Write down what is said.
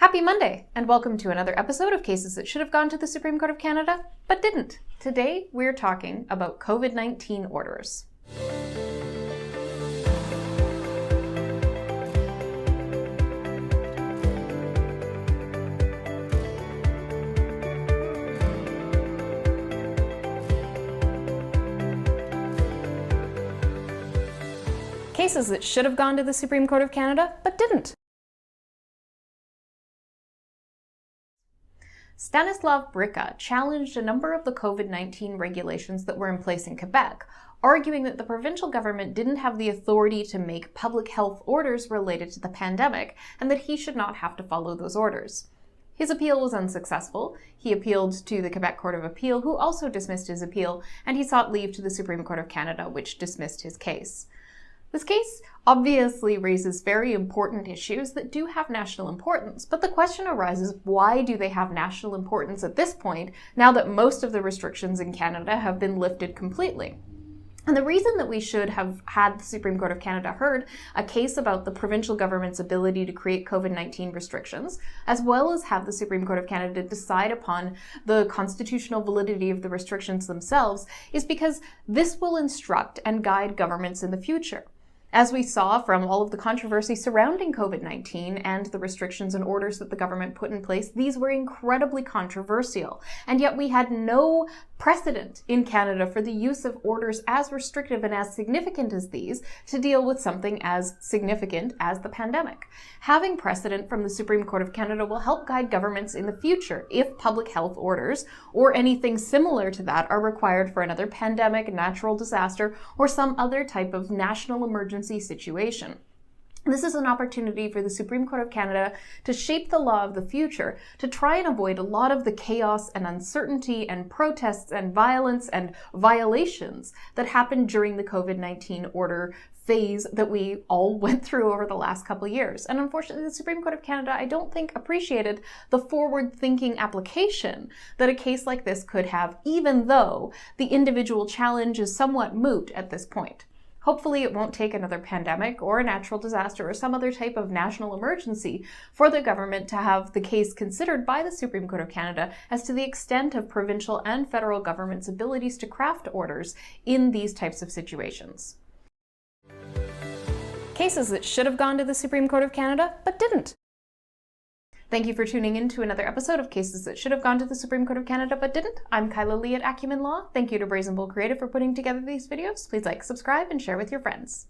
Happy Monday, and welcome to another episode of Cases That Should Have Gone to the Supreme Court of Canada, but didn't. Today, we're talking about COVID-19 orders. Cases that should have gone to the Supreme Court of Canada, but didn't. Stanislav Brica challenged a number of the COVID-19 regulations that were in place in Quebec, arguing that the provincial government didn't have the authority to make public health orders related to the pandemic, and that he should not have to follow those orders. His appeal was unsuccessful. He appealed to the Quebec Court of Appeal, who also dismissed his appeal, and he sought leave to the Supreme Court of Canada, which dismissed his case. This case obviously raises very important issues that do have national importance, but the question arises, why do they have national importance at this point, now that most of the restrictions in Canada have been lifted completely? And the reason that we should have had the Supreme Court of Canada heard a case about the provincial government's ability to create COVID-19 restrictions, as well as have the Supreme Court of Canada decide upon the constitutional validity of the restrictions themselves, is because this will instruct and guide governments in the future. As we saw from all of the controversy surrounding COVID-19 and the restrictions and orders that the government put in place, these were incredibly controversial. And yet we had no precedent in Canada for the use of orders as restrictive and as significant as these to deal with something as significant as the pandemic. Having precedent from the Supreme Court of Canada will help guide governments in the future if public health orders or anything similar to that are required for another pandemic, natural disaster, or some other type of national emergency situation. This is an opportunity for the Supreme Court of Canada to shape the law of the future, to try and avoid a lot of the chaos and uncertainty and protests and violence and violations that happened during the COVID-19 order phase that we all went through over the last couple of years. And unfortunately, the Supreme Court of Canada, I don't think, appreciated the forward-thinking application that a case like this could have, even though the individual challenge is somewhat moot at this point. Hopefully it won't take another pandemic or a natural disaster or some other type of national emergency for the government to have the case considered by the Supreme Court of Canada as to the extent of provincial and federal government's abilities to craft orders in these types of situations. Cases that should have gone to the Supreme Court of Canada, but didn't. Thank you for tuning in to another episode of Cases That Should Have Gone to the Supreme Court of Canada But Didn't. I'm Kyla Lee at Acumen Law. Thank you to Brazen Bull Creative for putting together these videos. Please like, subscribe, and share with your friends.